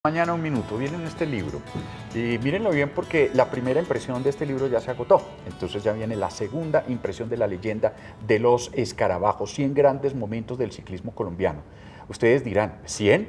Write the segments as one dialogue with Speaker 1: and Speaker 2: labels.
Speaker 1: Mañana un minuto, viene en este libro y mírenlo bien porque la primera impresión de este libro ya se agotó, entonces ya viene la segunda impresión de la leyenda de los escarabajos, 100 grandes momentos del ciclismo colombiano. Ustedes dirán, ¿100?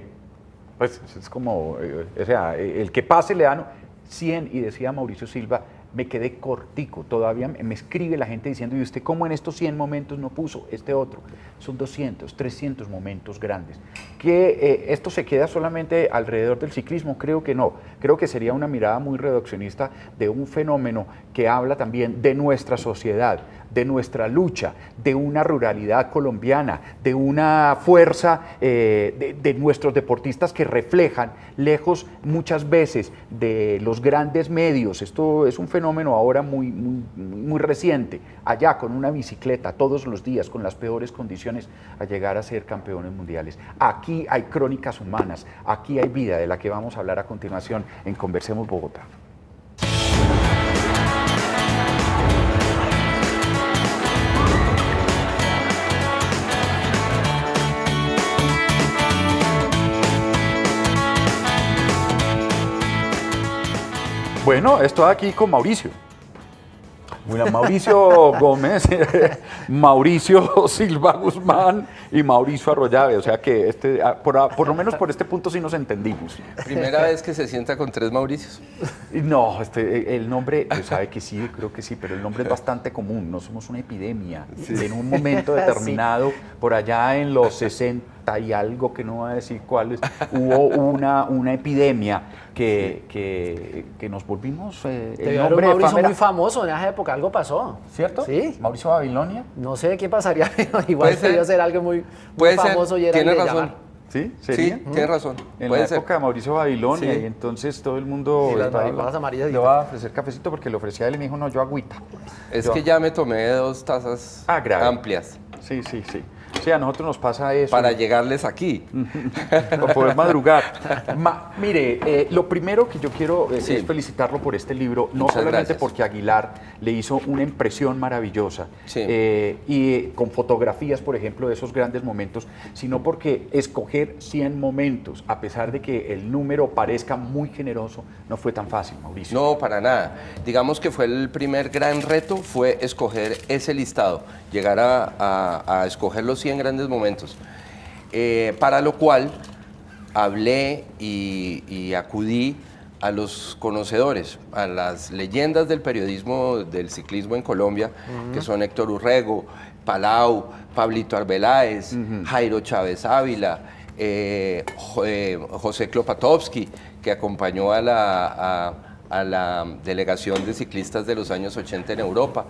Speaker 1: Pues es como, o sea, el que pase le dan 100 y decía Mauricio Silva, me quedé cortico, todavía me escribe la gente diciendo, ¿y usted cómo en estos 100 momentos no puso este otro? Son 200, 300 momentos grandes. ¿Que esto se queda solamente alrededor del ciclismo? Creo que no, creo que sería una mirada muy reduccionista de un fenómeno que habla también de nuestra sociedad, de nuestra lucha, de una ruralidad colombiana, de una fuerza de nuestros deportistas que reflejan, lejos muchas veces de los grandes medios. Esto es un fenómeno ahora muy reciente, allá con una bicicleta todos los días, con las peores condiciones, a llegar a ser campeones mundiales. Aquí hay crónicas humanas, aquí hay vida, de la que vamos a hablar a continuación en Conversemos Bogotá. Bueno, estoy aquí con Mauricio. Mauricio Gómez, Mauricio Silva Guzmán y Mauricio Arroyave. O sea que por lo menos por este punto sí nos entendimos.
Speaker 2: ¿Primera vez que se sienta con tres Mauricios?
Speaker 1: No, el nombre, sabe que sí, creo que sí, pero el nombre es bastante común. No somos una epidemia. Sí. En un momento determinado, sí, por allá en los 60 y algo, que no voy a decir cuáles, hubo una epidemia que nos volvimos
Speaker 3: el nombre de Mauricio muy famoso en esa época, algo pasó.
Speaker 1: ¿Cierto?
Speaker 3: Sí.
Speaker 1: Mauricio Babilonia.
Speaker 3: No sé qué pasaría, pero igual debió ser algo muy famoso y era
Speaker 2: tiene
Speaker 3: el de
Speaker 2: razón.
Speaker 3: llamar.
Speaker 1: ¿Sí? ¿Sería?
Speaker 2: Sí, tiene razón.
Speaker 1: En la época de Mauricio Babilonia, sí, y entonces todo el mundo...
Speaker 3: Y las mariposas amarillas.
Speaker 1: Le va a ofrecer cafecito porque le ofrecía a él y me dijo, no, yo agüita.
Speaker 2: Es que ya me tomé 2 tazas amplias.
Speaker 1: Sí, sí, sí. Sí, a nosotros nos pasa eso.
Speaker 2: Para llegarles aquí.
Speaker 1: Para poder madrugar. Mire, lo primero que yo quiero es felicitarlo por este libro, no
Speaker 2: Muchas
Speaker 1: solamente
Speaker 2: gracias.
Speaker 1: porque Aguilar le hizo una impresión maravillosa,
Speaker 2: sí,
Speaker 1: y con fotografías, por ejemplo, de esos grandes momentos, sino porque escoger 100 momentos, a pesar de que el número parezca muy generoso, no fue tan fácil, Mauricio.
Speaker 2: No, para nada. Digamos que fue el primer gran reto, fue escoger ese listado, llegar a escoger los 100 grandes momentos, para lo cual hablé y acudí a los conocedores, a las leyendas del periodismo del ciclismo en Colombia, que son Héctor Urrego, Palau, Pablito Arbeláez, Jairo Chávez Ávila, José Klopatowski, que acompañó a la delegación de ciclistas de los años 80 en Europa.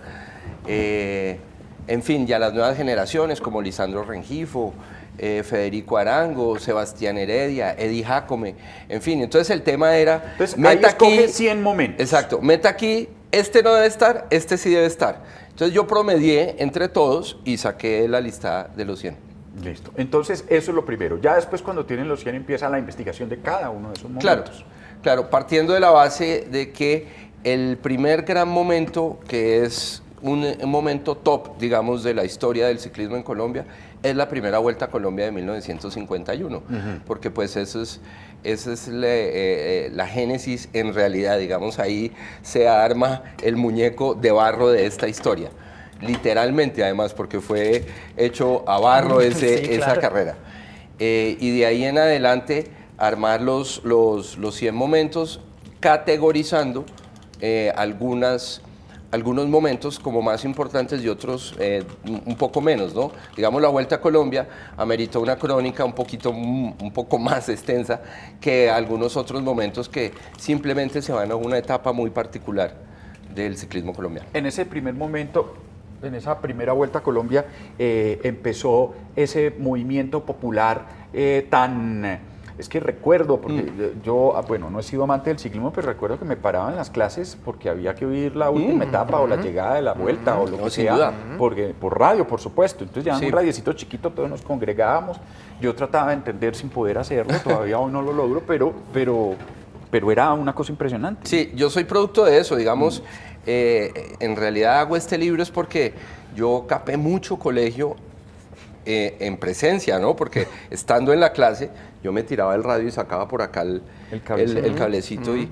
Speaker 2: En fin, ya las nuevas generaciones como Lisandro Rengifo, Federico Arango, Sebastián Heredia, Eddie Jacome, en fin, entonces el tema era...
Speaker 1: Entonces, meta aquí 100 momentos.
Speaker 2: Exacto, meta aquí, este no debe estar, este sí debe estar. Entonces yo promedié entre todos y saqué la lista de los 100.
Speaker 1: Listo, entonces eso es lo primero. Ya después cuando tienen los 100 empieza la investigación de cada uno de esos momentos.
Speaker 2: Claro, partiendo de la base de que el primer gran momento, que es un momento top, digamos, de la historia del ciclismo en Colombia, es la primera Vuelta a Colombia de 1951, porque pues esa es la génesis en realidad, digamos, ahí se arma el muñeco de barro de esta historia, literalmente además, porque fue hecho a barro esa carrera. Y de ahí en adelante armar los 100 momentos, categorizando algunos momentos como más importantes y otros un poco menos, ¿no? Digamos, la Vuelta a Colombia amerita una crónica un poco más extensa que algunos otros momentos que simplemente se van a una etapa muy particular del ciclismo colombiano.
Speaker 1: En ese primer momento, en esa primera Vuelta a Colombia, empezó ese movimiento popular tan... Es que recuerdo, porque yo, bueno, no he sido amante del ciclismo, pero recuerdo que me paraba en las clases porque había que oír la última etapa o la llegada de la vuelta o lo que sea, porque, por radio, por supuesto. Entonces ya en un radiecito chiquito todos nos congregábamos. Yo trataba de entender sin poder hacerlo, todavía hoy no lo logro, pero era una cosa impresionante.
Speaker 2: Sí, yo soy producto de eso, digamos. En realidad hago este libro es porque yo capé mucho colegio en presencia, ¿no? Porque estando en la clase, yo me tiraba el radio y sacaba por acá el cablecito y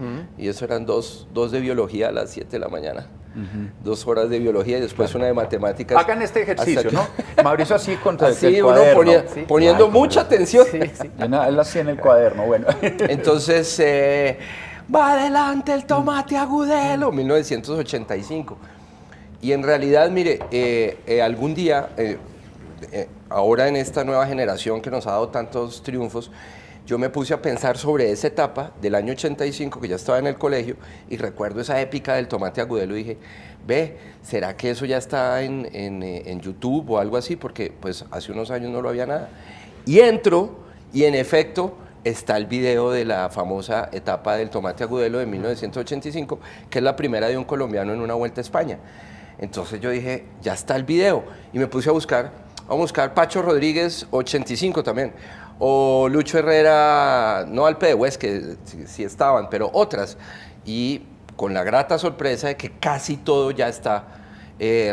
Speaker 2: eso eran dos de biología a las 7 de la mañana. 2 horas de biología y después una de matemáticas.
Speaker 1: Hagan este ejercicio, ¿no? Mauricio así contra
Speaker 2: así
Speaker 1: el
Speaker 2: uno
Speaker 1: cuaderno.
Speaker 2: poniendo mucha atención.
Speaker 1: Él así en el cuaderno, bueno.
Speaker 2: Entonces, va adelante el tomate agudelo, 1985. Y en realidad, mire, algún día, ahora en esta nueva generación que nos ha dado tantos triunfos, yo me puse a pensar sobre esa etapa del año 85, que ya estaba en el colegio, y recuerdo esa épica del tomate agudelo y dije, ve, ¿será que eso ya está en YouTube o algo así? Porque pues hace unos años no lo había nada. Y entro, y en efecto, está el video de la famosa etapa del tomate agudelo de 1985, que es la primera de un colombiano en una Vuelta a España. Entonces yo dije, ya está el video, y me puse a buscar Pacho Rodríguez 85 también, o Lucho Herrera, no Alpe de Hues, que sí estaban, pero otras, y con la grata sorpresa de que casi todo ya está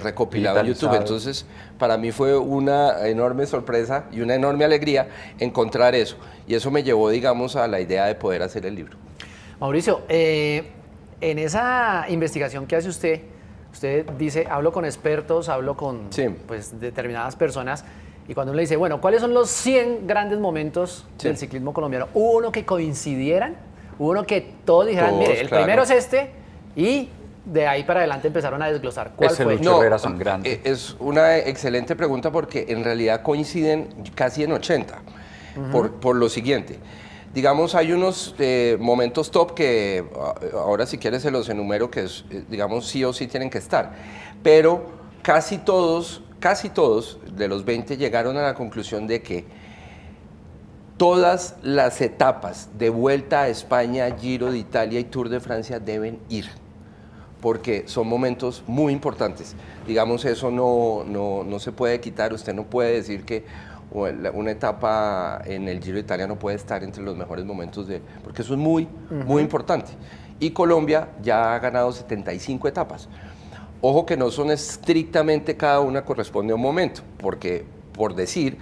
Speaker 2: recopilado en YouTube. Entonces, para mí fue una enorme sorpresa y una enorme alegría encontrar eso, y eso me llevó, digamos, a la idea de poder hacer el libro.
Speaker 3: Mauricio, en esa investigación que hace usted dice, hablo con expertos, hablo con pues, determinadas personas, y cuando uno le dice, bueno, ¿cuáles son los 100 grandes momentos del ciclismo colombiano? ¿Hubo uno que coincidieran? ¿Hubo uno que todos dijeran, mire, el primero es este, y de ahí para adelante empezaron a desglosar? ¿Cuál fue?
Speaker 1: Lucho Herrera Sangrante.
Speaker 2: Es una excelente pregunta porque en realidad coinciden casi en 80, por lo siguiente. Digamos, hay unos momentos top que ahora si quieres se los enumero, que es, digamos, sí o sí tienen que estar, pero casi todos de los 20 llegaron a la conclusión de que todas las etapas de Vuelta a España, Giro de Italia y Tour de Francia deben ir, porque son momentos muy importantes. Digamos, eso no se puede quitar. Usted no puede decir que una etapa en el Giro de Italia no puede estar entre los mejores momentos porque eso es muy importante. Y Colombia ya ha ganado 75 etapas. Ojo que no son estrictamente cada una corresponde a un momento, porque, por decir,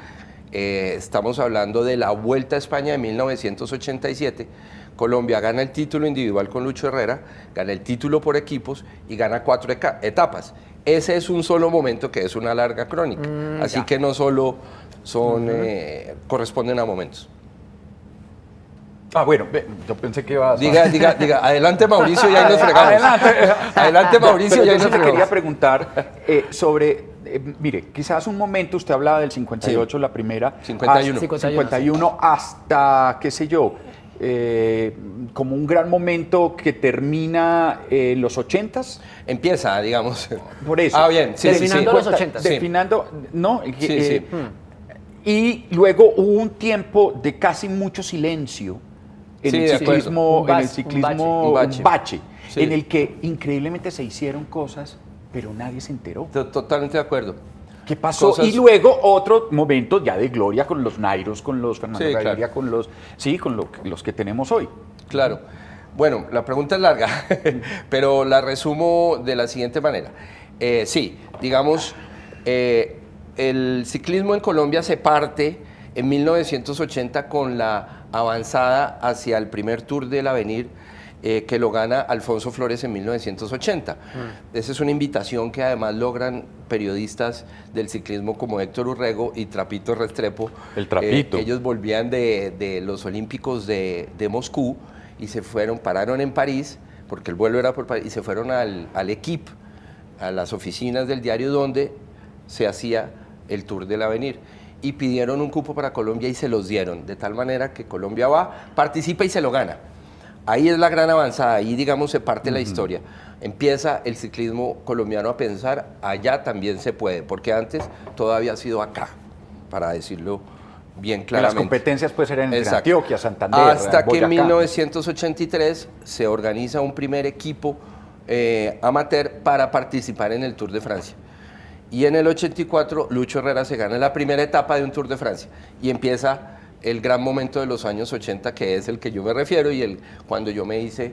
Speaker 2: estamos hablando de la Vuelta a España de 1987, Colombia gana el título individual con Lucho Herrera, gana el título por equipos y gana 4 etapas. Ese es un solo momento que es una larga crónica, así que no solo corresponden a momentos.
Speaker 1: Bueno, yo pensé que ibas a...
Speaker 2: Diga, adelante Mauricio y ahí nos fregamos. Adelante Mauricio y ahí nos fregamos.
Speaker 1: Yo quería preguntar sobre, mire, quizás un momento, usted hablaba del 58, la primera. 51 hasta, qué sé yo, como un gran momento que termina los 80s.
Speaker 2: Empieza, digamos.
Speaker 1: Por eso.
Speaker 3: Bien. Terminando los 80s.
Speaker 1: Terminando, ¿no?
Speaker 2: Sí.
Speaker 1: Y luego hubo un tiempo de casi mucho silencio en el ciclismo, un bache, en el que increíblemente se hicieron cosas, pero nadie se enteró.
Speaker 2: Totalmente de acuerdo.
Speaker 1: ¿Qué pasó? Y luego otro momento ya de gloria con los Nairos, con los Fernando Gaviria, con los que tenemos hoy.
Speaker 2: Claro. Bueno, la pregunta es larga, pero la resumo de la siguiente manera. Digamos, el ciclismo en Colombia se parte en 1980 con la avanzada hacia el primer Tour del Avenir, que lo gana Alfonso Flores en 1980. Esa es una invitación que además logran periodistas del ciclismo como Héctor Urrego y Trapito Restrepo.
Speaker 1: El Trapito.
Speaker 2: Ellos volvían de los Olímpicos de Moscú y pararon en París, porque el vuelo era por París, y se fueron al Equipe, a las oficinas del diario donde se hacía el Tour del Avenir, y pidieron un cupo para Colombia y se los dieron, de tal manera que Colombia participa y se lo gana. Ahí es la gran avanzada, ahí digamos se parte la historia. Empieza el ciclismo colombiano a pensar, allá también se puede, porque antes todavía ha sido acá, para decirlo bien claramente.
Speaker 1: Las competencias pues eran en Antioquia, Santander,
Speaker 2: hasta
Speaker 1: Boyacá.
Speaker 2: Que en 1983 se organiza un primer equipo amateur para participar en el Tour de Francia. Y en el 84 Lucho Herrera se gana la primera etapa de un Tour de Francia y empieza el gran momento de los años 80, que es el que yo me refiero y cuando yo me hice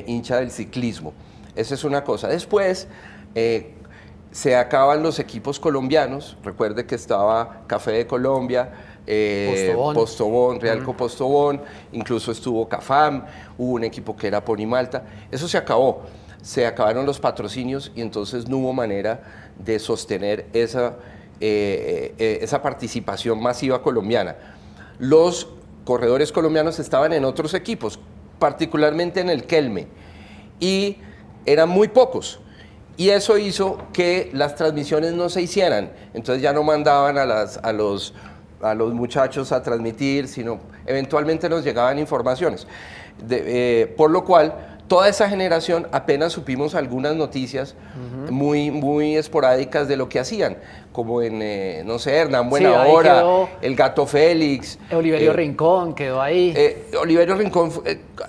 Speaker 2: hincha del ciclismo. Esa es una cosa. Después, se acaban los equipos colombianos, recuerde que estaba Café de Colombia, Postobón, Realco Postobón, incluso estuvo Cafam, hubo un equipo que era Ponimalta, eso se acabó, se acabaron los patrocinios y entonces no hubo manera de sostener esa participación masiva colombiana. Los corredores colombianos estaban en otros equipos, particularmente en el Kelme, y eran muy pocos. Y eso hizo que las transmisiones no se hicieran. Entonces ya no mandaban a los muchachos a transmitir, sino eventualmente nos llegaban informaciones. Por lo cual, toda esa generación apenas supimos algunas noticias muy esporádicas de lo que hacían, como en, no sé, Hernán Buenahora, el Gato Félix.
Speaker 3: Oliverio Rincón quedó ahí.
Speaker 2: Oliverio Rincón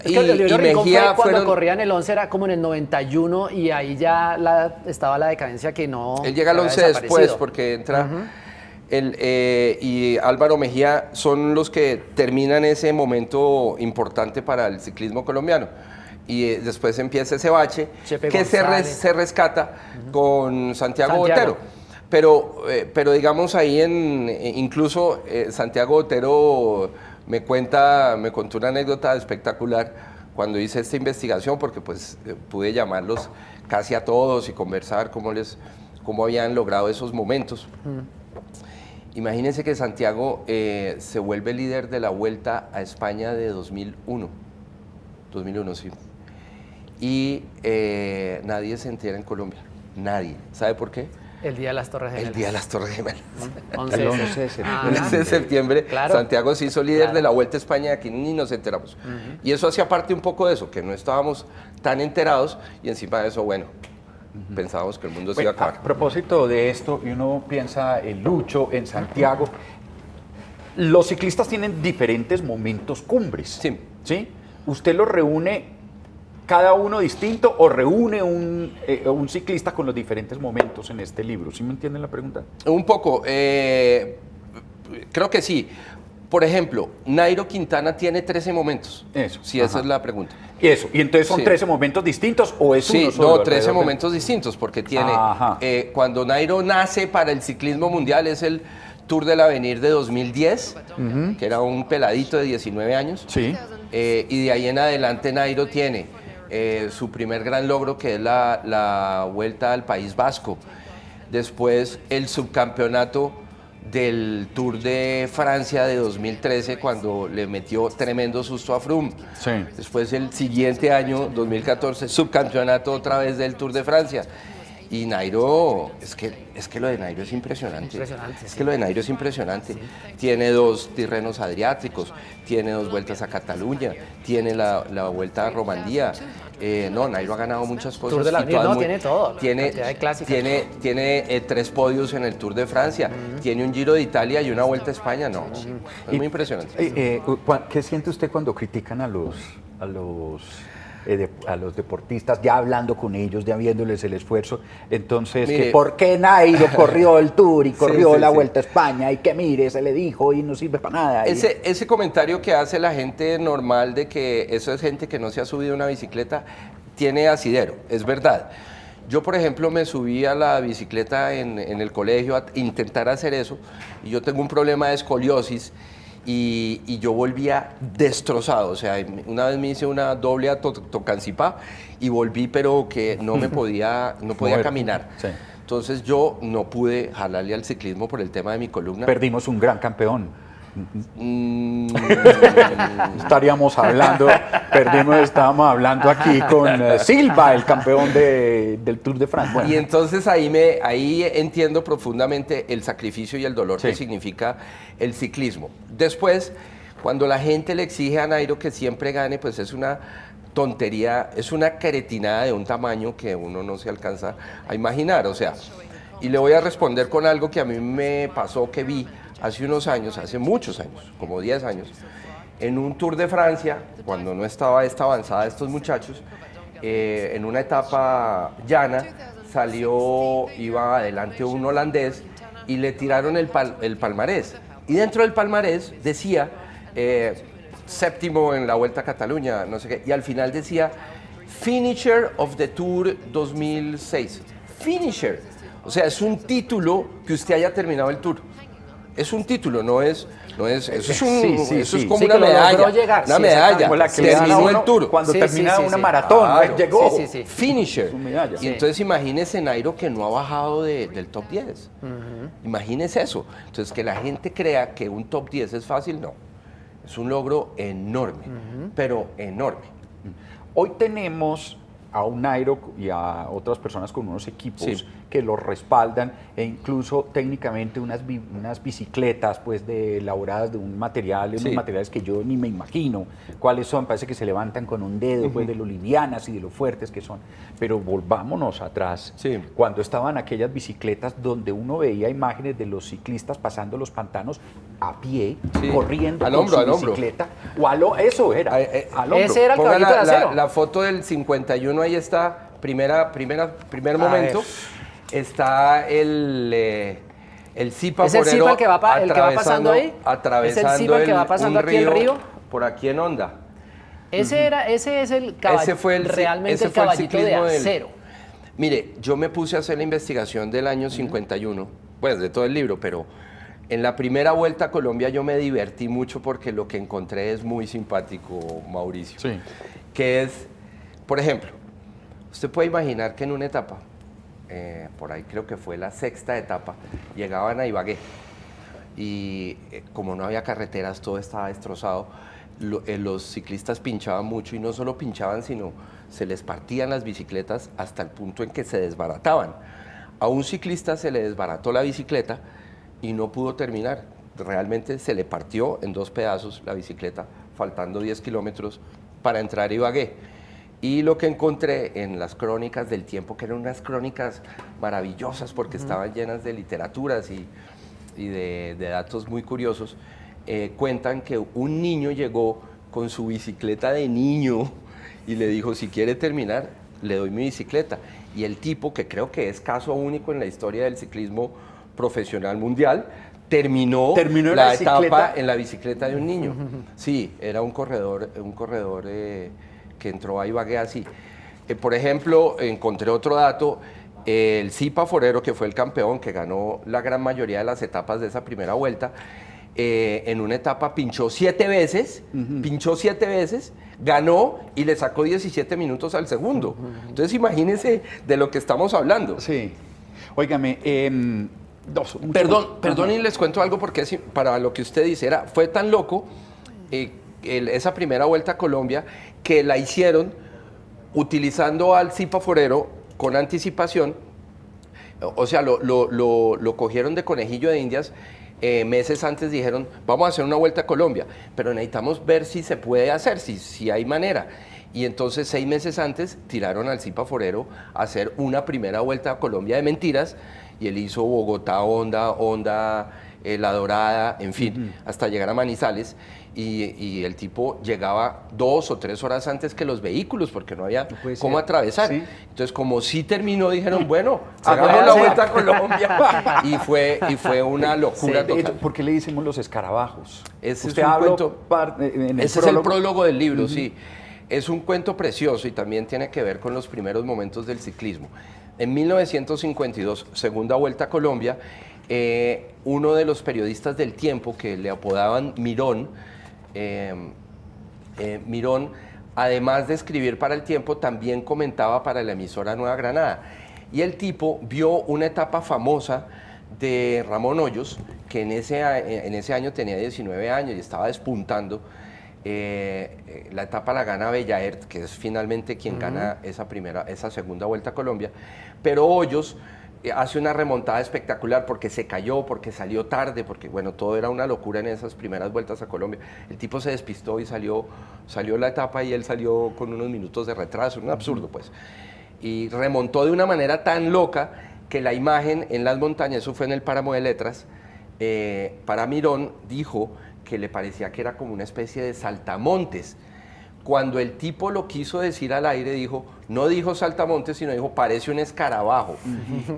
Speaker 3: y Mejía cuando corrían el 11 era como en el 91 y ahí ya estaba la decadencia que no.
Speaker 2: Él llega al 11 después porque entra. Y Álvaro Mejía son los que terminan ese momento importante para el ciclismo colombiano. Y después empieza ese bache que se rescata con Santiago Botero. Pero digamos ahí incluso Santiago Botero me contó una anécdota espectacular cuando hice esta investigación, porque pues pude llamarlos casi a todos y conversar cómo habían logrado esos momentos. Imagínense que Santiago se vuelve líder de la Vuelta a España de 2001. 2001, sí. Y nadie se entera en Colombia. Nadie. ¿Sabe por qué?
Speaker 3: El Día de las Torres Gemelas.
Speaker 2: El Día de las Torres Gemelas.
Speaker 1: El 11 de septiembre.
Speaker 2: El 11 de septiembre, claro. Santiago se hizo líder de la Vuelta a España, aquí ni nos enteramos. Y eso hacía parte un poco de eso, que no estábamos tan enterados y encima de eso, bueno, pensábamos que el mundo se iba a acabar.
Speaker 1: A propósito de esto, y uno piensa en Lucho, en Santiago, los ciclistas tienen diferentes momentos cumbres. ¿Sí? ¿Usted los reúne cada uno distinto o reúne un ciclista con los diferentes momentos en este libro? ¿Sí me entienden la pregunta?
Speaker 2: Un poco. Creo que sí. Por ejemplo, Nairo Quintana tiene 13 momentos.
Speaker 1: Eso.
Speaker 2: Sí, esa es la pregunta.
Speaker 1: ¿Y eso? ¿Y entonces son 13 momentos distintos o es uno solo?
Speaker 2: No, 13 momentos distintos, porque tiene... cuando Nairo nace para el ciclismo mundial es el Tour del Avenir de 2010, que era un peladito de 19 años.
Speaker 1: Sí.
Speaker 2: Y de ahí en adelante Nairo tiene su primer gran logro, que es la Vuelta al País Vasco. Después el subcampeonato del Tour de Francia de 2013, cuando le metió tremendo susto a Froome.
Speaker 1: Sí.
Speaker 2: Después el siguiente año, 2014, subcampeonato otra vez del Tour de Francia. Y Nairo, es que lo de Nairo es impresionante. Es que lo de Nairo es impresionante. Sí. Tiene 2 Tirrenos Adriáticos, tiene 2 vueltas a Cataluña, tiene la vuelta a Romandía. Nairo ha ganado muchas cosas.
Speaker 3: Tour de la tiene todo. Tiene
Speaker 2: 3 podios en el Tour de Francia, tiene un Giro de Italia y una Vuelta a España. Es muy impresionante.
Speaker 1: ¿Qué siente usted cuando critican a los deportistas, ya hablando con ellos, ya viéndoles el esfuerzo? Entonces,
Speaker 2: mire,
Speaker 1: que ¿por qué Nairo corrió el Tour y corrió la Vuelta a España? Y que mire, se le dijo y no sirve para nada.
Speaker 2: Ese comentario que hace la gente normal de que eso es gente que no se ha subido a una bicicleta, tiene asidero, es verdad. Yo, por ejemplo, me subí a la bicicleta en el colegio a intentar hacer eso, y yo tengo un problema de escoliosis, y yo volvía destrozado. O sea, una vez me hice una doble tocancipá y volví, pero que no podía caminar. Sí. Entonces yo no pude jalarle al ciclismo por el tema de mi columna.
Speaker 1: Perdimos un gran campeón. Estábamos hablando estábamos hablando aquí con Silva, el campeón del Tour de Francia.
Speaker 2: Bueno. Y entonces ahí entiendo profundamente el sacrificio y el dolor que significa el ciclismo. Después, cuando la gente le exige a Nairo que siempre gane, pues es una tontería, es una cretinada de un tamaño que uno no se alcanza a imaginar. O sea, y le voy a responder con algo que a mí me pasó, que vi hace unos años, hace muchos años, como 10 años, en un Tour de Francia, cuando no estaba esta avanzada de estos muchachos, en una etapa llana, iba adelante un holandés y le tiraron el palmarés. Y dentro del palmarés decía, séptimo en la Vuelta a Cataluña, no sé qué, y al final decía, finisher of the Tour 2006. Finisher. O sea, es un título que usted haya terminado el tour. Es un título, eso es como una medalla. Una medalla.
Speaker 1: Como la que le dan a uno
Speaker 2: el tour.
Speaker 1: cuando termina una maratón, llegó.
Speaker 2: Finisher. Y entonces imagínese Nairo que no ha bajado del top 10. Imagínese eso. Entonces que la gente crea que un top 10 es fácil, no. Es un logro enorme, pero enorme.
Speaker 1: Hoy tenemos a un Nairo y a otras personas con unos equipos que los respaldan e incluso técnicamente unas bicicletas pues elaboradas de un material, unos materiales que yo ni me imagino cuáles son, parece que se levantan con un dedo pues de lo livianas y de lo fuertes que son, pero volvámonos atrás, cuando estaban aquellas bicicletas donde uno veía imágenes de los ciclistas pasando los pantanos a pie, corriendo
Speaker 2: al
Speaker 1: con
Speaker 2: hombro,
Speaker 1: su bicicleta, eso era, al hombro.
Speaker 3: Ese era el caballito de acero.
Speaker 2: La foto del 51, ahí está, primer momento. Está el Zipa
Speaker 3: ¿Es el
Speaker 2: Forero
Speaker 3: Zipa el que va pasando ahí?
Speaker 2: Atravesando
Speaker 3: ¿Es el Zipa el que va pasando aquí el río?
Speaker 2: Por aquí en Honda.
Speaker 3: Ese es el caballito, realmente el caballito de acero.
Speaker 2: Mire, yo me puse a hacer la investigación del año 51, pues de todo el libro, pero en la primera vuelta a Colombia yo me divertí mucho porque lo que encontré es muy simpático, Mauricio.
Speaker 1: Sí.
Speaker 2: Que es, por ejemplo, usted puede imaginar que en una etapa, por ahí creo que fue la sexta etapa, llegaban a Ibagué y como no había carreteras, todo estaba destrozado, los ciclistas pinchaban mucho y no solo pinchaban, sino se les partían las bicicletas hasta el punto en que se desbarataban. A un ciclista se le desbarató la bicicleta y no pudo terminar. Realmente se le partió en 2 pedazos la bicicleta, faltando 10 kilómetros para entrar a Ibagué. Y lo que encontré en las crónicas del tiempo, que eran unas crónicas maravillosas porque estaban llenas de literaturas y de datos muy curiosos, cuentan que un niño llegó con su bicicleta de niño y le dijo, si quiere terminar, le doy mi bicicleta. Y el tipo, que creo que es caso único en la historia del ciclismo profesional mundial, terminó la etapa en la bicicleta de un niño. Sí, era un corredor que entró a Ibagué así. Por ejemplo, encontré otro dato, el Zipa Forero, que fue el campeón, que ganó la gran mayoría de las etapas de esa primera vuelta, en una etapa pinchó 7 veces, ganó y le sacó 17 minutos al segundo. Entonces imagínense de lo que estamos hablando.
Speaker 1: Sí. Óigame,
Speaker 2: Perdón, y les cuento algo porque para lo que usted dice, fue tan loco esa primera vuelta a Colombia que la hicieron utilizando al Zipa Forero con anticipación, o sea, lo cogieron de conejillo de indias. Meses antes dijeron, vamos a hacer una vuelta a Colombia, pero necesitamos ver si se puede hacer, si hay manera. Y entonces 6 meses antes tiraron al Zipa Forero a hacer una primera vuelta a Colombia de mentiras, y él hizo Bogotá, Honda, La Dorada, en fin, hasta llegar a Manizales, y el tipo llegaba 2 o 3 horas antes que los vehículos, porque no había cómo atravesar. ¿Sí? Entonces, como sí terminó, dijeron, bueno, hagamos la vuelta a Colombia. y fue una locura total.
Speaker 1: ¿Por qué le decimos los escarabajos?
Speaker 2: Ese es el prólogo del libro, sí. Es un cuento precioso y también tiene que ver con los primeros momentos del ciclismo. En 1952, segunda vuelta a Colombia, uno de los periodistas del Tiempo, que le apodaban Mirón, Mirón, además de escribir para el Tiempo, también comentaba para la emisora Nueva Granada. Y el tipo vio una etapa famosa de Ramón Hoyos, que en ese año tenía 19 años y estaba despuntando. La etapa la gana Bellaert, que es finalmente quien gana esa segunda vuelta a Colombia, pero Hoyos hace una remontada espectacular porque se cayó, porque salió tarde, porque bueno, todo era una locura en esas primeras vueltas a Colombia. El tipo se despistó y salió la etapa y él salió con unos minutos de retraso, un absurdo pues. Y remontó de una manera tan loca que la imagen en las montañas, eso fue en el Páramo de Letras, para Mirón dijo que le parecía que era como una especie de saltamontes. Cuando el tipo lo quiso decir al aire, no dijo saltamontes, sino dijo parece un escarabajo.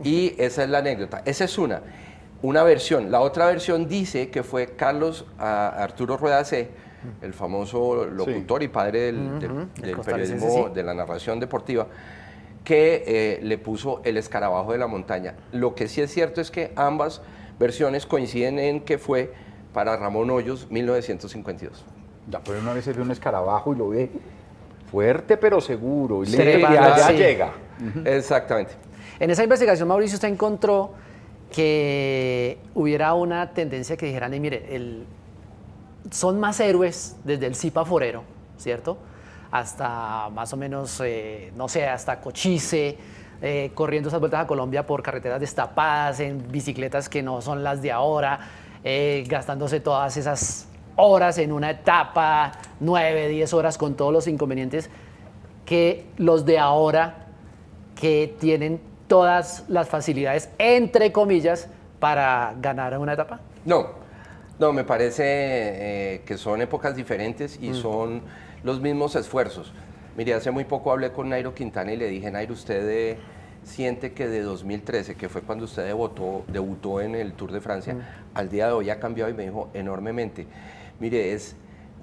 Speaker 2: Y esa es la anécdota. Esa es una versión. La otra versión dice que fue Carlos Arturo Rueda C., el famoso locutor y padre del periodismo, de la narración deportiva, que le puso el escarabajo de la montaña. Lo que sí es cierto es que ambas versiones coinciden en que fue para Ramón Hoyos 1952.
Speaker 1: Ya, pero una vez se ve un escarabajo y lo ve fuerte pero seguro, y
Speaker 3: Sí,
Speaker 1: lee que
Speaker 3: claro,
Speaker 1: allá
Speaker 3: sí.
Speaker 1: llega.
Speaker 2: Exactamente.
Speaker 3: En esa investigación, Mauricio, usted encontró que hubiera una tendencia que dijeran, mire, son más héroes desde el Zipa Forero, ¿cierto? Hasta más o menos, no sé, hasta Cochise, corriendo esas vueltas a Colombia por carreteras destapadas, en bicicletas que no son las de ahora, gastándose todas esas horas en una etapa, 9, 10 horas con todos los inconvenientes, que los de ahora que tienen todas las facilidades, entre comillas, para ganar una etapa?
Speaker 2: No, me parece que son épocas diferentes y son los mismos esfuerzos. Mire, hace muy poco hablé con Nairo Quintana y le dije, Nairo, ¿usted siente que de 2013, que fue cuando usted debutó en el Tour de Francia, al día de hoy ha cambiado? Y me dijo, enormemente. Mire,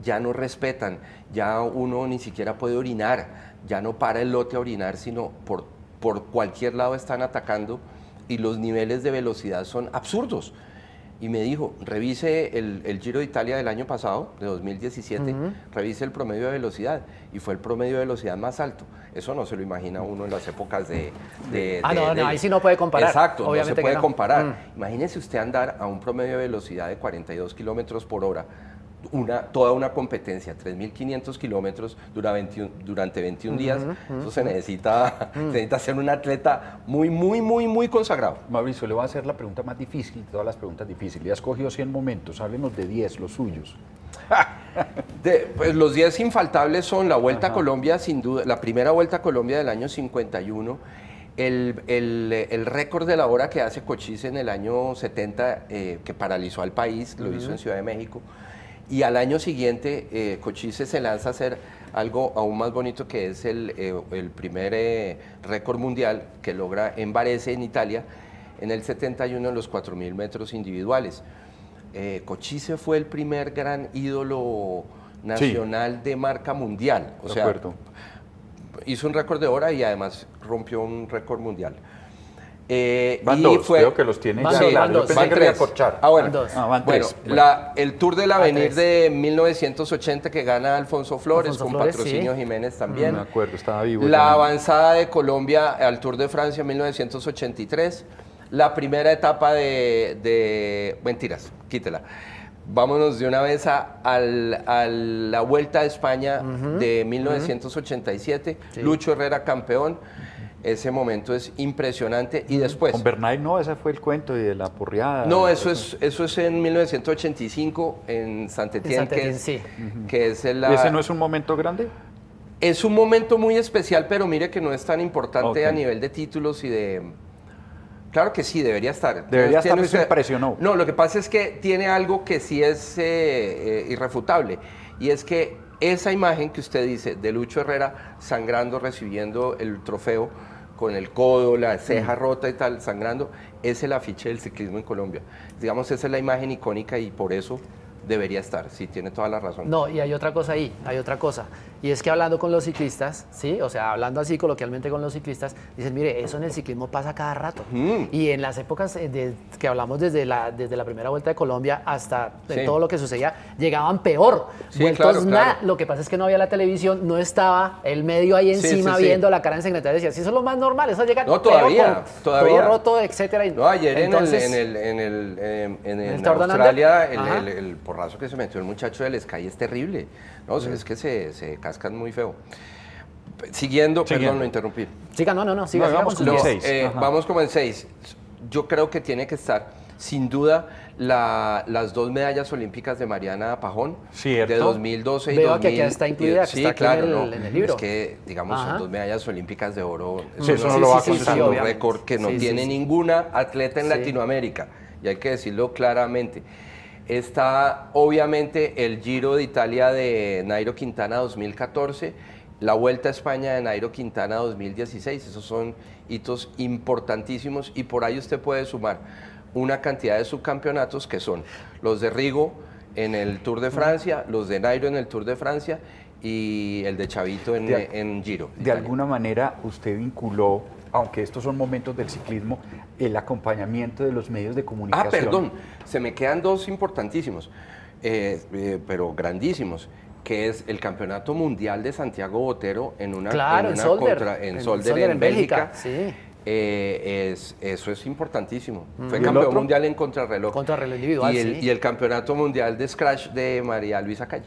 Speaker 2: ya no respetan, ya uno ni siquiera puede orinar, ya no para el lote a orinar, sino por cualquier lado están atacando y los niveles de velocidad son absurdos. Y me dijo, revise el Giro de Italia del año pasado, de 2017, revise el promedio de velocidad, y fue el promedio de velocidad más alto. Eso no se lo imagina uno en las épocas de
Speaker 3: ahí sí no puede comparar.
Speaker 2: Exacto,
Speaker 3: Obviamente
Speaker 2: no se puede
Speaker 3: no.
Speaker 2: comparar. Imagínese usted andar a un promedio de velocidad de 42 kilómetros por hora, toda una competencia, 3.500 kilómetros durante 21 días. Eso se necesita ser un atleta muy consagrado.
Speaker 1: Mauricio, le voy a hacer la pregunta más difícil de todas las preguntas difíciles. Ya escogió 100 momentos, háblenos de 10, los suyos.
Speaker 2: Pues los 10 infaltables son la Vuelta a Colombia, sin duda, la primera Vuelta a Colombia del año 51, el récord de la hora que hace Cochise en el año 70, que paralizó al país, lo hizo en Ciudad de México, y al año siguiente Cochise se lanza a hacer algo aún más bonito, que es el primer récord mundial que logra en Varese, en Italia, en el 71, en los 4.000 metros individuales. Cochise fue el primer gran ídolo nacional de marca mundial. O sea, hizo un récord de hora y además rompió un récord mundial.
Speaker 1: Van dos, creo que los tiene ya.
Speaker 3: Van dos.
Speaker 1: Van tres.
Speaker 3: Van
Speaker 1: tres.
Speaker 2: El Tour del Avenir de 1980 que gana Alfonso Flores, con patrocinio Jiménez también.
Speaker 1: Me acuerdo, estaba vivo.
Speaker 2: La avanzada de Colombia al Tour de Francia 1983. La primera etapa mentiras, quítela. Vámonos de una vez a la Vuelta a España de 1987. Lucho Herrera campeón. Ese momento es impresionante. Y después...
Speaker 1: Con Bernay no, ese fue el cuento de la porreada.
Speaker 2: No, eso es en 1985 en Saint-Étienne, que es el...
Speaker 1: ¿Y ese no es un momento grande?
Speaker 2: Es un momento muy especial, pero mire que no es tan importante a nivel de títulos y de... Claro que sí, debería estar.
Speaker 1: Debería estar, me impresionó.
Speaker 2: No, lo que pasa es que tiene algo que sí es irrefutable, y es que esa imagen que usted dice de Lucho Herrera sangrando, recibiendo el trofeo con el codo, la ceja rota y tal, sangrando, es el afiche del ciclismo en Colombia. Digamos, esa es la imagen icónica y por eso debería estar, sí, tiene toda la razón.
Speaker 3: No, y hay otra cosa ahí, y es que hablando con los ciclistas, ¿sí? O sea, hablando así coloquialmente con los ciclistas, dicen, mire, eso en el ciclismo pasa cada rato. Y en las épocas que hablamos desde la primera Vuelta de Colombia hasta todo lo que sucedía, llegaban peor. Vueltos nada. Lo que pasa es que no había la televisión, no estaba el medio ahí encima viendo la cara ensangrentada, decía, sí, eso es lo más normal, eso llega
Speaker 2: todavía.
Speaker 3: todo roto, etcétera.
Speaker 2: No, ayer
Speaker 3: entonces,
Speaker 2: en Australia, el porrazo que se metió el muchacho del Sky es terrible. No, es que se cascan muy feo. Siguiendo. Perdón, lo interrumpí.
Speaker 3: Siga, no, siga.
Speaker 1: Vamos con el 6.
Speaker 2: Vamos con el 6. Yo creo que tiene que estar, sin duda, las 2 medallas olímpicas de Mariana Pajón,
Speaker 1: ¿cierto?
Speaker 2: De 2012 y
Speaker 3: Veo
Speaker 2: 2000.
Speaker 3: que aquí está incluida,
Speaker 2: sí,
Speaker 3: está
Speaker 2: claro,
Speaker 3: en el libro.
Speaker 2: Es que, digamos, son 2 medallas olímpicas de oro.
Speaker 1: Eso no lo va a contar.
Speaker 2: Un récord que no tiene ninguna atleta en Latinoamérica, y hay que decirlo claramente. Está, obviamente, el Giro de Italia de Nairo Quintana 2014, la Vuelta a España de Nairo Quintana 2016. Esos son hitos importantísimos, y por ahí usted puede sumar una cantidad de subcampeonatos que son los de Rigo en el Tour de Francia, los de Nairo en el Tour de Francia y el de Chavito en Giro.
Speaker 1: De alguna manera usted vinculó, aunque estos son momentos del ciclismo, el acompañamiento de los medios de comunicación.
Speaker 2: Perdón, se me quedan dos importantísimos, pero grandísimos, que es el Campeonato Mundial de Santiago Botero en Zolder, en Bélgica.
Speaker 3: Sí.
Speaker 2: Eso es importantísimo. Fue campeón mundial en contrarreloj.
Speaker 3: Contrarreloj individual,
Speaker 2: y el Campeonato Mundial de Scratch de María Luisa Calle.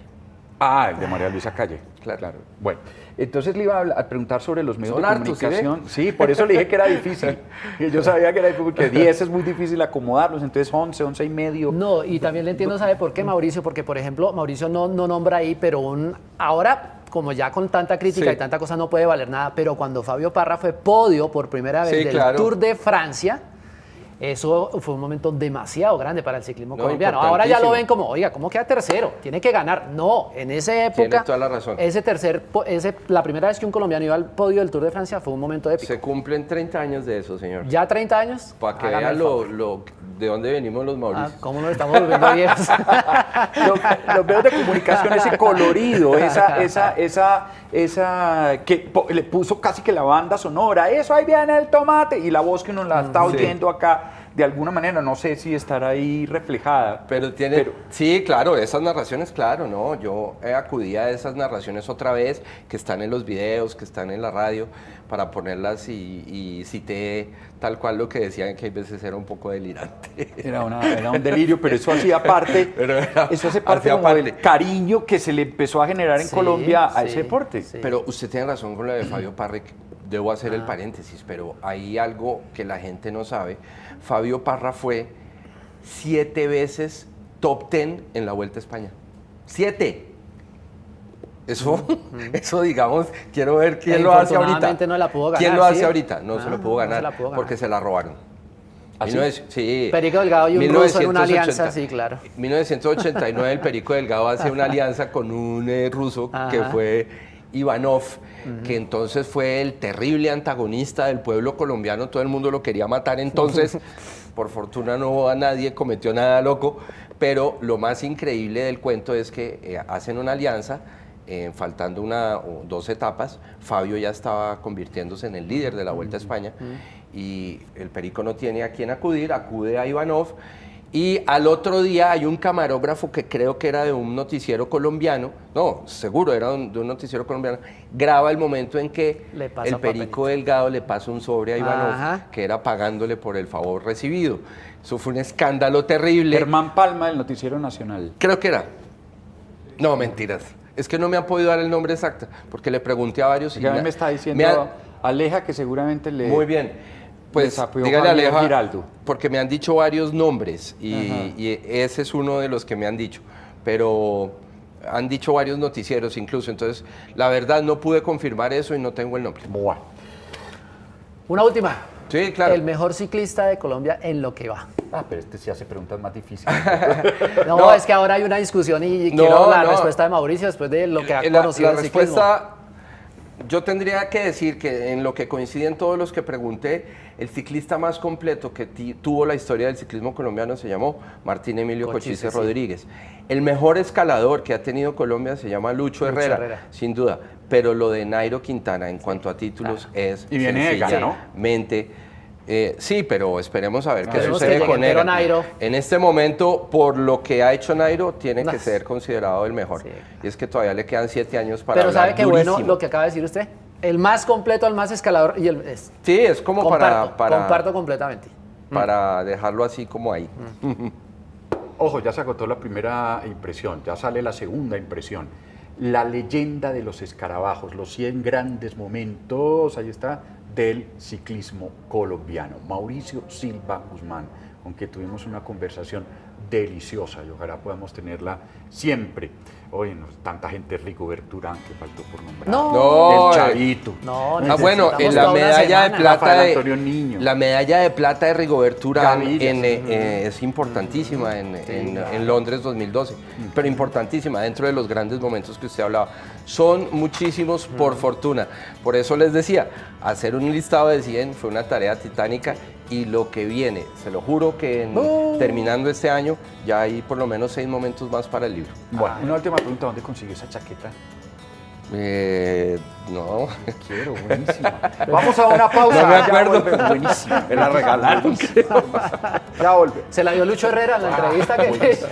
Speaker 1: Ah, el de María Luisa Calle. Claro. Bueno, entonces le iba a preguntar sobre los medios de comunicación. Sí, por eso le dije que era difícil. Yo sabía que era difícil, porque 10 es muy difícil acomodarlos, entonces 11, 11 y medio.
Speaker 3: No, y también le entiendo, ¿sabe por qué, Mauricio? Porque, por ejemplo, Mauricio no nombra ahí, pero ahora, como ya con tanta crítica y tanta cosa no puede valer nada, pero cuando Fabio Parra fue podio por primera vez del Tour de Francia, eso fue un momento demasiado grande para el ciclismo colombiano. Ahora ya lo ven como, oiga, ¿cómo queda tercero? Tiene que ganar. No, en esa época,
Speaker 2: tiene toda la razón.
Speaker 3: La primera vez que un colombiano iba al podio del Tour de Francia fue un momento épico.
Speaker 2: Se cumplen 30 años de eso, señor.
Speaker 3: ¿Ya 30 años?
Speaker 2: Para que vean de dónde venimos los Mauricios.
Speaker 3: ¿Cómo nos estamos volviendo viejos?
Speaker 1: Los medios de comunicación, ese colorido, esa que le puso casi que la banda sonora, eso, ahí viene el tomate, y la voz que uno la está oyendo acá, de alguna manera, no sé si estará ahí reflejada.
Speaker 2: Sí, claro, esas narraciones, claro, ¿no? Yo acudí a esas narraciones otra vez, que están en los videos, que están en la radio, para ponerlas y cité tal cual lo que decían, que a veces era un poco delirante.
Speaker 1: Era un delirio, pero eso hacía parte, del cariño que se le empezó a generar en Colombia a ese deporte.
Speaker 2: Sí. Pero usted tiene razón con lo de Fabio Parra, debo hacer el paréntesis, pero hay algo que la gente no sabe. Fabio Parra fue 7 veces top 10 en la Vuelta a España. 7. Eso, digamos, quiero ver quién lo hace ahorita.
Speaker 3: No la pudo ganar.
Speaker 2: ¿Quién lo hace ahorita? No se lo pudo ganar porque se la robaron.
Speaker 3: Sí. Perico Delgado y un ruso en una alianza, sí, claro.
Speaker 2: En 1989 el Perico Delgado hace una alianza con un ruso que fue Ivanov, que entonces fue el terrible antagonista del pueblo colombiano, todo el mundo lo quería matar, entonces por fortuna nadie cometió nada loco, pero lo más increíble del cuento es que hacen una alianza, faltando 2 etapas, Fabio ya estaba convirtiéndose en el líder de la Vuelta a España, y el Perico no tiene a quién acude a Ivanov, y al otro día hay un camarógrafo que creo que era de un noticiero colombiano, no, seguro era de un noticiero colombiano, graba el momento en que el Perico Delgado le pasa un sobre a Ivanov, que era pagándole por el favor recibido. Eso fue un escándalo terrible.
Speaker 1: Germán Palma, del Noticiero Nacional.
Speaker 2: Creo que era. No, mentiras. Es que no me han podido dar el nombre exacto, porque le pregunté a varios.
Speaker 1: Y a mí me está diciendo Aleja, que seguramente le...
Speaker 2: Muy bien. Pues dígale a Aleja, Giraldo, porque me han dicho varios nombres y ese es uno de los que me han dicho, pero han dicho varios noticieros incluso, entonces la verdad no pude confirmar eso y no tengo el nombre.
Speaker 1: Bueno.
Speaker 3: Una última.
Speaker 2: Sí, claro.
Speaker 3: El mejor ciclista de Colombia en lo que va.
Speaker 1: Pero este sí hace preguntas más difíciles.
Speaker 3: No, es que ahora hay una discusión y quiero la respuesta de Mauricio después de lo que ha conocido el ciclismo. La respuesta,
Speaker 2: yo tendría que decir que en lo que coinciden todos los que pregunté, el ciclista más completo que tuvo la historia del ciclismo colombiano se llamó Martín Emilio Cochise Rodríguez. El mejor escalador que ha tenido Colombia se llama Lucho Herrera, sin duda. Pero lo de Nairo Quintana en cuanto a títulos es
Speaker 1: y viene de Ghana, ¿no?
Speaker 2: Sí, pero esperemos a ver qué sucede con él. En este momento, por lo que ha hecho Nairo, tiene que ser considerado el mejor. Sí. Y es que todavía le quedan 7 años para
Speaker 3: Pero ¿sabe qué bueno lo que acaba de decir usted? El más completo, el más escalador y
Speaker 2: sí, es como
Speaker 3: comparto completamente.
Speaker 2: Para dejarlo así como ahí.
Speaker 1: Ojo, ya se agotó la primera impresión, ya sale la segunda impresión. La leyenda de los escarabajos, los 100 grandes momentos, ahí está, del ciclismo colombiano. Mauricio Silva Guzmán, con quien tuvimos una conversación deliciosa y ojalá podamos tenerla siempre. Oye, tanta gente, Rigoberto Urán, que faltó por nombrar.
Speaker 2: No,
Speaker 1: el Chavito.
Speaker 2: Bueno, en la medalla de plata la medalla de plata de Rigoberto Urán es importantísima en Londres 2012, pero importantísima dentro de los grandes momentos que usted hablaba. Son muchísimos por fortuna. Por eso les decía, hacer un listado de 100 fue una tarea titánica y lo que viene, se lo juro que terminando este año ya hay por lo menos 6 momentos más para el libro.
Speaker 1: Bueno, una última pregunta, ¿dónde consiguió esa chaqueta?
Speaker 2: No.
Speaker 1: Quiero, buenísima. Vamos a una pausa.
Speaker 2: No me acuerdo.
Speaker 1: Ya volvemos. Buenísima.
Speaker 2: Me la regalaron.
Speaker 1: Ya volvemos.
Speaker 3: Se la dio Lucho Herrera en la entrevista que hizo.